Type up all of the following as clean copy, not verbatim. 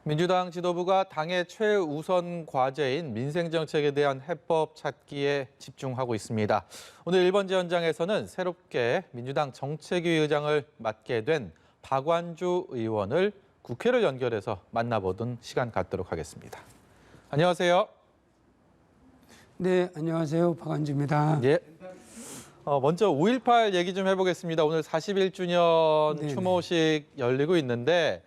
민주당 지도부가 당의 최우선 과제인 민생정책에 대한 해법 찾기에 집중하고 있습니다. 오늘 1번지 현장에서는 새롭게 민주당 정책위 의장을 맡게 된 박완주 의원을 국회를 연결해서 만나보던 시간 갖도록 하겠습니다. 안녕하세요. 네, 안녕하세요. 박완주입니다. 예. 먼저 5.18 얘기 좀 해보겠습니다. 오늘 41주년 네네. 추모식 열리고 있는데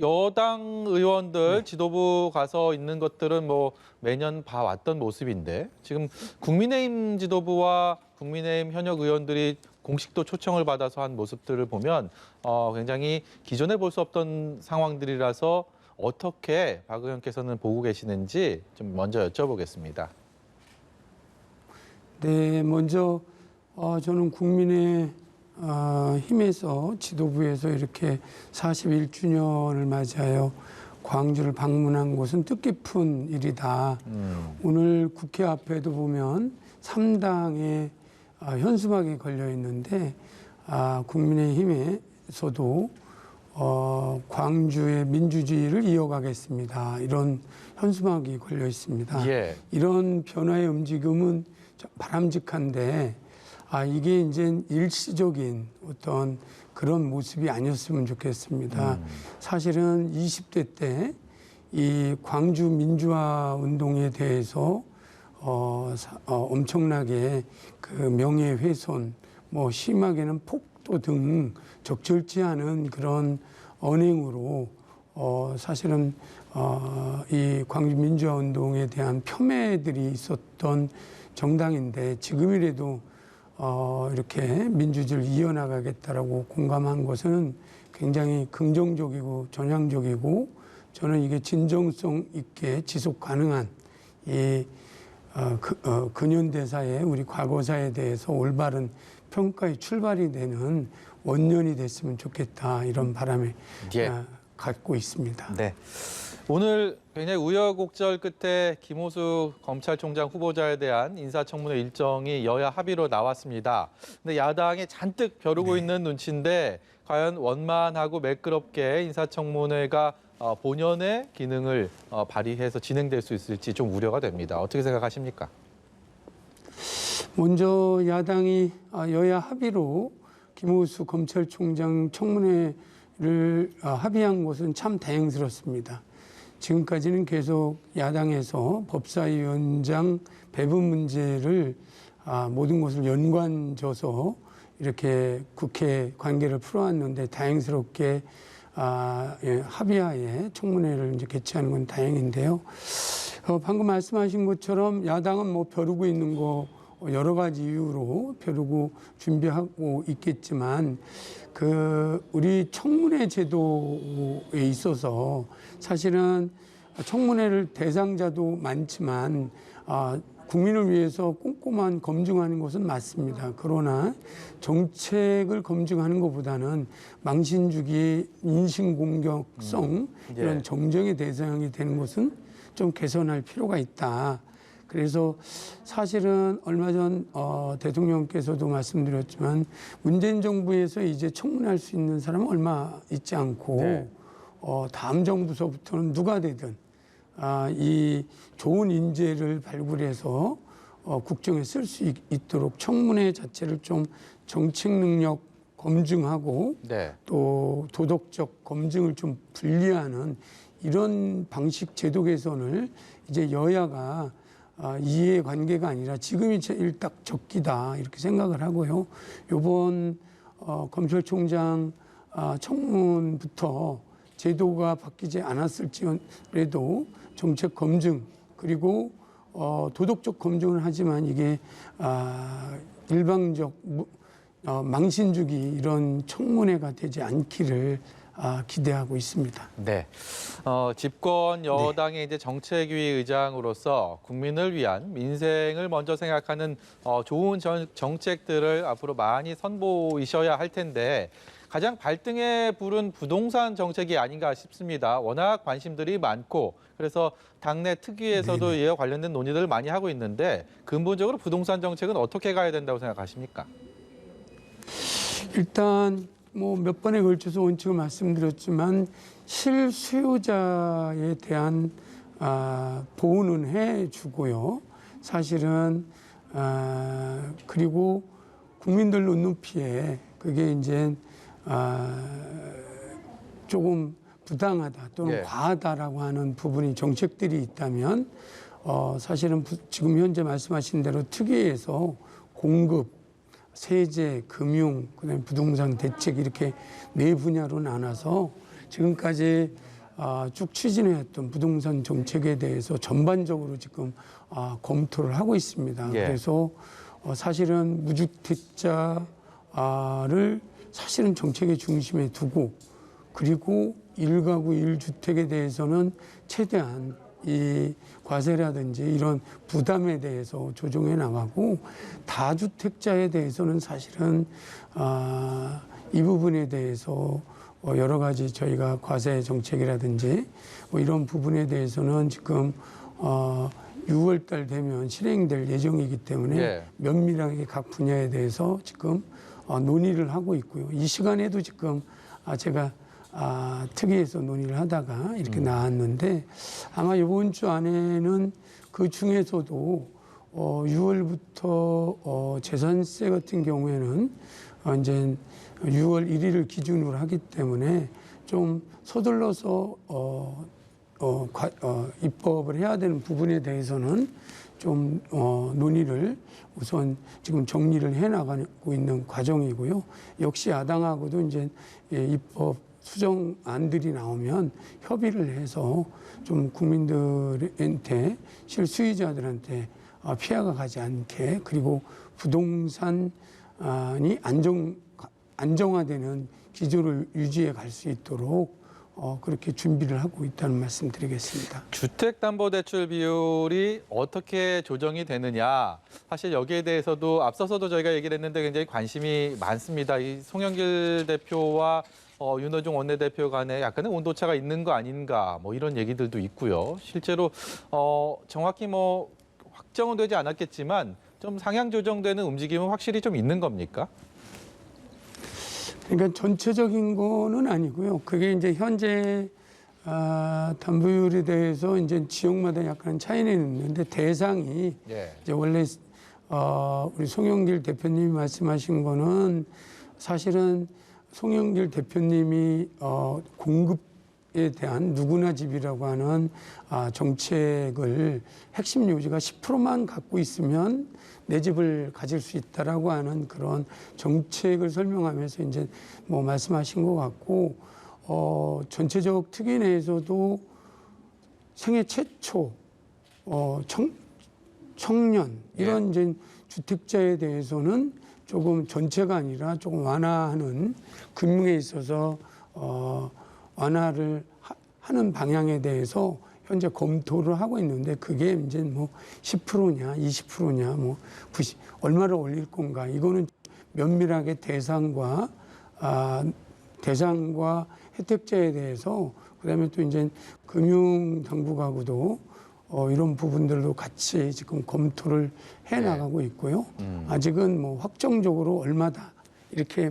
여당 의원들 지도부 가서 있는 것들은 뭐 매년 봐왔던 모습인데 지금 국민의힘 지도부와 국민의힘 현역 의원들이 공식도 초청을 받아서 한 모습들을 보면 굉장히 기존에 볼 수 없던 상황들이라서 어떻게 박 의원께서는 보고 계시는지 좀 먼저 여쭤보겠습니다. 네, 먼저 저는 국민의힘에서 지도부에서 이렇게 41주년을 맞이하여 광주를 방문한 것은 뜻깊은 일이다. 오늘 국회 앞에도 보면 3당의 현수막이 걸려 있는데 국민의힘에서도 광주의 민주주의를 이어가겠습니다. 이런 현수막이 걸려 있습니다. 예. 이런 변화의 움직임은 바람직한데 이게 이제 일시적인 어떤 그런 모습이 아니었으면 좋겠습니다. 사실은 20대 때 이 광주 민주화 운동에 대해서 엄청나게 그 명예훼손, 뭐 심하게는 폭도 등 적절치 않은 그런 언행으로 사실은 이 광주 민주화 운동에 대한 폄훼들이 있었던 정당인데 지금이라도 이렇게 민주주의를 이어나가겠다라고 공감한 것은 굉장히 긍정적이고 전향적이고 저는 이게 진정성 있게 지속 가능한 이 근현대사의 우리 과거사에 대해서 올바른 평가의 출발이 되는 원년이 됐으면 좋겠다 이런 바람을 갖고 있습니다. 네. 오늘 굉장히 우여곡절 끝에 김호수 검찰총장 후보자에 대한 인사청문회 일정이 여야 합의로 나왔습니다. 근데 야당이 잔뜩 벼르고 있는 눈치인데 과연 원만하고 매끄럽게 인사청문회가 본연의 기능을 발휘해서 진행될 수 있을지 좀 우려가 됩니다. 어떻게 생각하십니까? 먼저 야당이 여야 합의로 김호수 검찰총장 청문회를 합의한 것은 참 다행스럽습니다. 지금까지는 계속 야당에서 법사위원장 배분 문제를 모든 것을 연관져서 이렇게 국회 관계를 풀어왔는데 다행스럽게 합의하에 청문회를 이제 개최하는 건 다행인데요. 방금 말씀하신 것처럼 야당은 뭐 벼르고 있는 거 여러 가지 이유로 벼르고 준비하고 있겠지만 우리 청문회 제도에 있어서 사실은 청문회를 대상자도 많지만 국민을 위해서 꼼꼼한 검증하는 것은 맞습니다. 그러나 정책을 검증하는 것보다는 망신주기, 인신공격성 이런 정쟁의 대상이 되는 것은 좀 개선할 필요가 있다. 그래서 사실은 얼마 전 대통령께서도 말씀드렸지만 문재인 정부에서 이제 청문할 수 있는 사람은 얼마 있지 않고 다음 정부서부터는 누가 되든 이 좋은 인재를 발굴해서 국정에 쓸 수 있도록 청문회 자체를 좀 정책 능력 검증하고 또 도덕적 검증을 좀 분리하는 이런 방식 제도 개선을 이제 여야가 이해관계가 아니라 지금이 제일 딱 적기다 이렇게 생각을 하고요. 이번 검찰총장 청문부터 제도가 바뀌지 않았을지라도 정책 검증 그리고 도덕적 검증을 하지만 이게 일방적 망신주기 이런 청문회가 되지 않기를 기대하고 있습니다. 네, 집권 여당의 이제 정책위 의장으로서 국민을 위한 민생을 먼저 생각하는 좋은 정책들을 앞으로 많이 선보이셔야 할 텐데 가장 발등에 부른 부동산 정책이 아닌가 싶습니다. 워낙 관심들이 많고 그래서 당내 특위에서도 이와 관련된 논의들을 많이 하고 있는데 근본적으로 부동산 정책은 어떻게 가야 된다고 생각하십니까? 일단 뭐 몇 번에 걸쳐서 원칙을 말씀드렸지만 실수요자에 대한 보호는 해주고요. 사실은 그리고 국민들 눈높이에 그게 이제 조금 부당하다 또는 예. 과하다라고 하는 부분이 정책들이 있다면 사실은 지금 현재 말씀하신 대로 특위에서 공급, 세제, 금융, 그다음에 부동산 대책 이렇게 네 분야로 나눠서 지금까지 쭉 추진해왔던 부동산 정책에 대해서 전반적으로 지금 검토를 하고 있습니다. 예. 그래서 사실은 무주택자를 사실은 정책의 중심에 두고 그리고 1가구 1주택에 대해서는 최대한 이 과세라든지 이런 부담에 대해서 조정해 나가고 다주택자에 대해서는 사실은 이 부분에 대해서 여러 가지 저희가 과세 정책이라든지 뭐 이런 부분에 대해서는 지금 6월 달 되면 실행될 예정이기 때문에 예. 면밀하게 각 분야에 대해서 지금 논의를 하고 있고요. 이 시간에도 지금 제가 특위에서 논의를 하다가 이렇게 나왔는데 아마 이번 주 안에는 그 중에서도 6월부터 재산세 같은 경우에는 이제 6월 1일을 기준으로 하기 때문에 좀 서둘러서 입법을 해야 되는 부분에 대해서는 좀 논의를 우선 지금 정리를 해 나가고 있는 과정이고요. 역시 야당하고도 이제 입법 수정안들이 나오면 협의를 해서 좀 국민들한테 실수요자들한테 피해가 가지 않게 그리고 부동산이 안정화되는 기조를 유지해 갈 수 있도록 그렇게 준비를 하고 있다는 말씀 드리겠습니다. 주택담보대출 비율이 어떻게 조정이 되느냐. 사실 여기에 대해서도 앞서서도 저희가 얘기를 했는데 굉장히 관심이 많습니다. 이 송영길 대표와 윤호중 원내대표 간에 약간의 온도차가 있는 거 아닌가 뭐 이런 얘기들도 있고요. 실제로 정확히 뭐 확정은 되지 않았겠지만 좀 상향 조정되는 움직임은 확실히 좀 있는 겁니까? 그러니까 전체적인 거는 아니고요. 그게 이제 현재 담보율에 대해서 이제 지역마다 약간 차이는 있는데 대상이 예. 이제 원래 우리 송영길 대표님이 말씀하신 거는 사실은 송영길 대표님이 공급에 대한 누구나 집이라고 하는 정책을 핵심 요지가 10%만 갖고 있으면 내 집을 가질 수 있다라고 하는 그런 정책을 설명하면서 이제 뭐 말씀하신 것 같고 전체적 특위 내에서도 생애 최초 청년 이런 이제 주택자에 대해서는 조금 전체가 아니라 조금 완화하는 금융에 있어서 완화를 하는 방향에 대해서 현재 검토를 하고 있는데 그게 이제 뭐 10%냐 20%냐 뭐 90 얼마를 올릴 건가 이거는 면밀하게 대상과 혜택자에 대해서 그다음에 또 이제 금융당국하고도 이런 부분들도 같이 지금 검토를 해 나가고 있고요. 아직은 뭐 확정적으로 얼마다 이렇게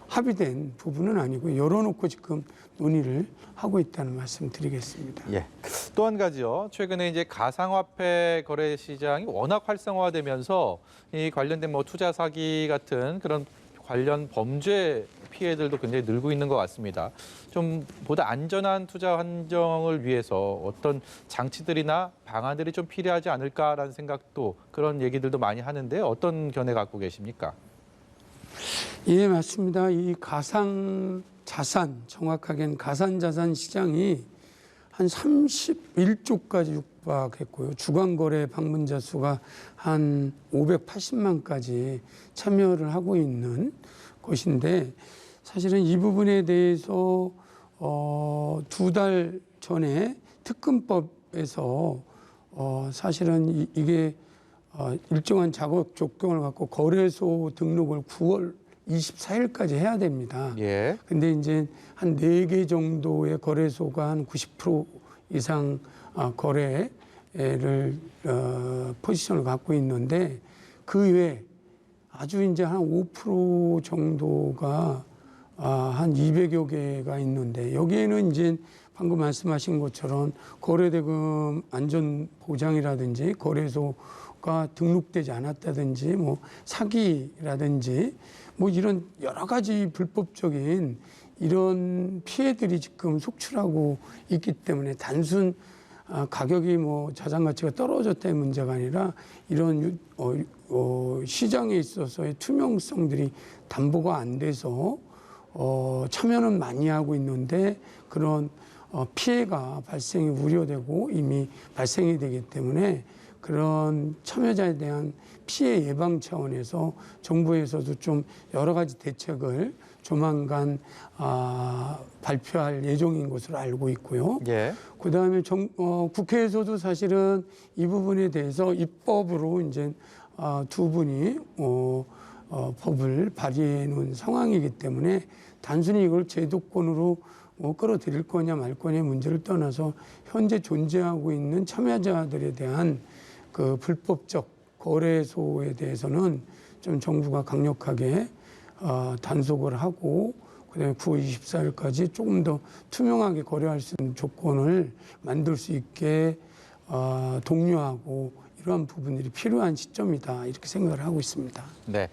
합의된 부분은 아니고 열어놓고 지금 논의를 하고 있다는 말씀 드리겠습니다. 예. 또 한 가지요. 최근에 이제 가상화폐 거래 시장이 워낙 활성화되면서 이 관련된 뭐 투자 사기 같은 그런 관련 범죄 피해들도 굉장히 늘고 있는 것 같습니다. 좀 보다 안전한 투자 환경을 위해서 어떤 장치들이나 방안들이 좀 필요하지 않을까라는 생각도 그런 얘기들도 많이 하는데 어떤 견해 갖고 계십니까? 예, 맞습니다. 이 가상 자산, 정확하게는 가상 자산 시장이 한 31조까지 육박했고요. 주간 거래 방문자 수가 한 580만까지 참여를 하고 있는 것인데 사실은 이 부분에 대해서 2달 전에 특검법에서 사실은 이게 일정한 작업 조건을 갖고 거래소 등록을 9월 24일까지 해야 됩니다. 예. 근데 이제 한 4개 정도의 거래소가 한 90% 이상 거래를 포지션을 갖고 있는데 그 외에 아주 이제 한 5% 정도가 한 200여 개가 있는데 여기에는 이제 방금 말씀하신 것처럼 거래대금 안전보장이라든지 거래소가 등록되지 않았다든지 뭐 사기라든지 뭐 이런 여러 가지 불법적인 이런 피해들이 지금 속출하고 있기 때문에 단순 가격이 뭐 자산 가치가 떨어졌다의 문제가 아니라 이런 시장에 있어서의 투명성들이 담보가 안 돼서 참여는 많이 하고 있는데 그런 피해가 발생이 우려되고 이미 발생이 되기 때문에 그런 참여자에 대한 피해 예방 차원에서 정부에서도 좀 여러 가지 대책을 조만간 발표할 예정인 것으로 알고 있고요. 예. 그다음에 국회에서도 사실은 이 부분에 대해서 입법으로 이제 두 분이 법을 발의해 놓은 상황이기 때문에 단순히 이걸 제도권으로 끌어들일 거냐 말 거냐의 문제를 떠나서 현재 존재하고 있는 참여자들에 대한 그 불법적 거래소에 대해서는 좀 정부가 강력하게 단속을 하고 그다음에 9월 24일까지 조금 더 투명하게 거래할 수 있는 조건을 만들 수 있게 독려하고 이러한 부분들이 필요한 시점이다 이렇게 생각을 하고 있습니다. 네,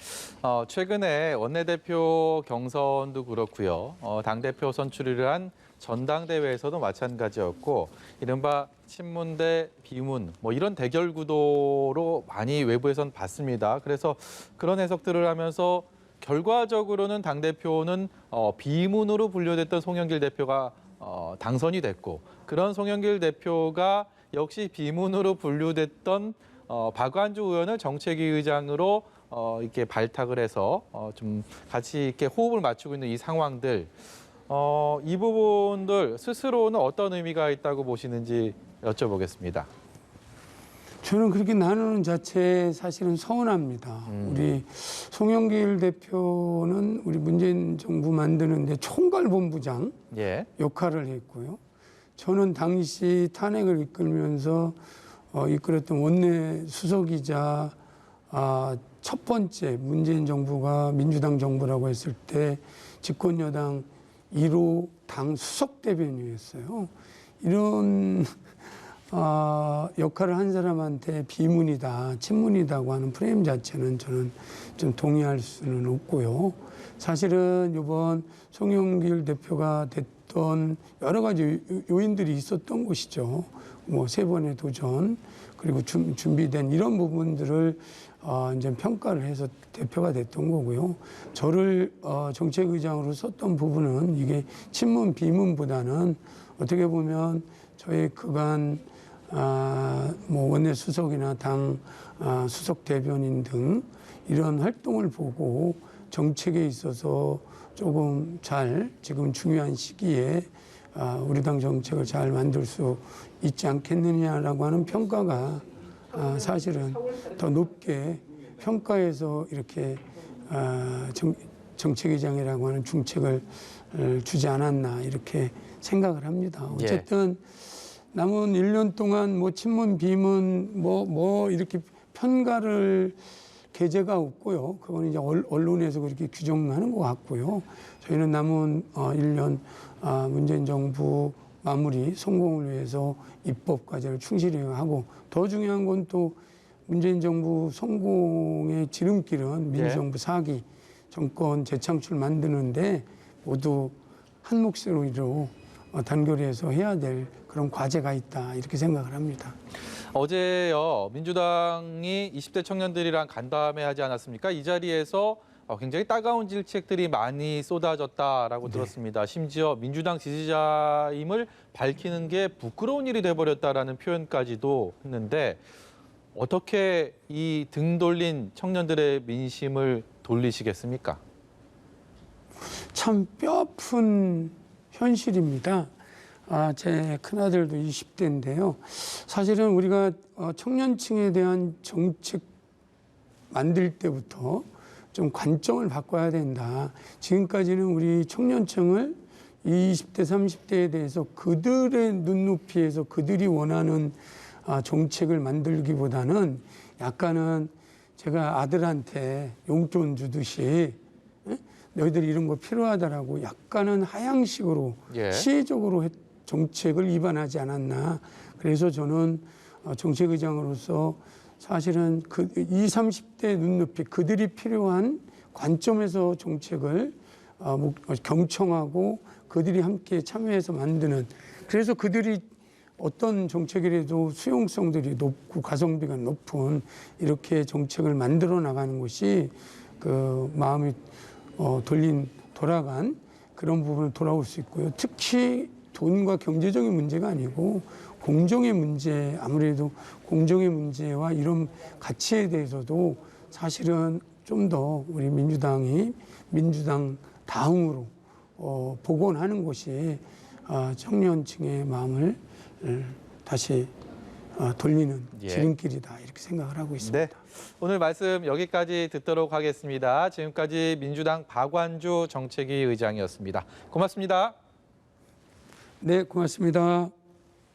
최근에 원내대표 경선도 그렇고요. 당대표 선출을 한 전당대회에서도 마찬가지였고 이른바 친문 대 비문 뭐 이런 대결 구도로 많이 외부에선 봤습니다. 그래서 그런 해석들을 하면서 결과적으로는 당대표는 비문으로 분류됐던 송영길 대표가 당선이 됐고 그런 송영길 대표가 역시 비문으로 분류됐던 박완주 의원을 정책위 의장으로 이렇게 발탁을 해서 좀 같이 이렇게 호흡을 맞추고 있는 이 상황들 이 부분들 스스로는 어떤 의미가 있다고 보시는지 여쭤보겠습니다. 저는 그렇게 나누는 자체 사실은 서운합니다. 우리 송영길 대표는 우리 문재인 정부 만드는데 총괄본부장 예. 역할을 했고요. 저는 당시 탄핵을 이끌면서 이끌었던 원내 수석이자 첫 번째 문재인 정부가 민주당 정부라고 했을 때 집권 여당 1호 당 수석 대변인이었어요. 이런 역할을 한 사람한테 비문이다, 친문이다고 하는 프레임 자체는 저는 좀 동의할 수는 없고요. 사실은 이번 송영길 대표가 됐던 여러 가지 요인들이 있었던 것이죠. 뭐 세 번의 도전 그리고 준비된 이런 부분들을 이제 평가를 해서 대표가 됐던 거고요. 저를 정책의장으로 썼던 부분은 이게 친문 비문보다는 어떻게 보면 저의 그간 뭐 원내 수석이나 당 수석 대변인 등 이런 활동을 보고 정책에 있어서 조금 잘 지금 중요한 시기에 우리 당 정책을 잘 만들 수 있지 않겠느냐라고 하는 평가가 사실은 더 높게 평가해서 이렇게 정책위장이라고 하는 중책을 주지 않았나 이렇게 생각을 합니다. 어쨌든 남은 1년 동안 뭐 친문 비문 뭐 이렇게 편가를 계제가 없고요. 그건 이제 언론에서 그렇게 규정하는 것 같고요. 저희는 남은 1년 문재인 정부 마무리 성공을 위해서 입법 과제를 충실히 하고 더 중요한 건 또 문재인 정부 성공의 지름길은 민주정부 4기 정권 재창출 만드는데 모두 한 몫으로 단결해서 해야 될 그런 과제가 있다 이렇게 생각을 합니다. 어제요 민주당이 20대 청년들이랑 간담회 하지 않았습니까? 이 자리에서 굉장히 따가운 질책들이 많이 쏟아졌다라고 들었습니다. 심지어 민주당 지지자임을 밝히는 게 부끄러운 일이 돼버렸다라는 표현까지도 했는데 어떻게 이 등 돌린 청년들의 민심을 돌리시겠습니까? 참 뼈아픈 현실입니다. 제 큰아들도 20대인데요. 사실은 우리가 청년층에 대한 정책 만들 때부터 좀 관점을 바꿔야 된다. 지금까지는 우리 청년층을 20대, 30대에 대해서 그들의 눈높이에서 그들이 원하는 정책을 만들기보다는 약간은 제가 아들한테 용돈 주듯이 너희들이 이런 거 필요하다라고 약간은 하향식으로 예. 시혜적으로 정책을 위반하지 않았나. 그래서 저는 정책의장으로서 사실은 그 20, 30대 눈높이 그들이 필요한 관점에서 정책을 경청하고 그들이 함께 참여해서 만드는, 그래서 그들이 어떤 정책이라도 수용성들이 높고 가성비가 높은 이렇게 정책을 만들어 나가는 것이 그 마음이 돌아간 그런 부분을 돌아올 수 있고요. 특히 돈과 경제적인 문제가 아니고 공정의 문제, 아무래도 공정의 문제와 이런 가치에 대해서도 사실은 좀 더 우리 민주당 다음으로 복원하는 것이 청년층의 마음을 다시 돌리는 예. 지름길이다, 이렇게 생각을 하고 있습니다. 네. 오늘 말씀 여기까지 듣도록 하겠습니다. 지금까지 민주당 박완주 정책위 의장이었습니다. 고맙습니다. 네, 고맙습니다.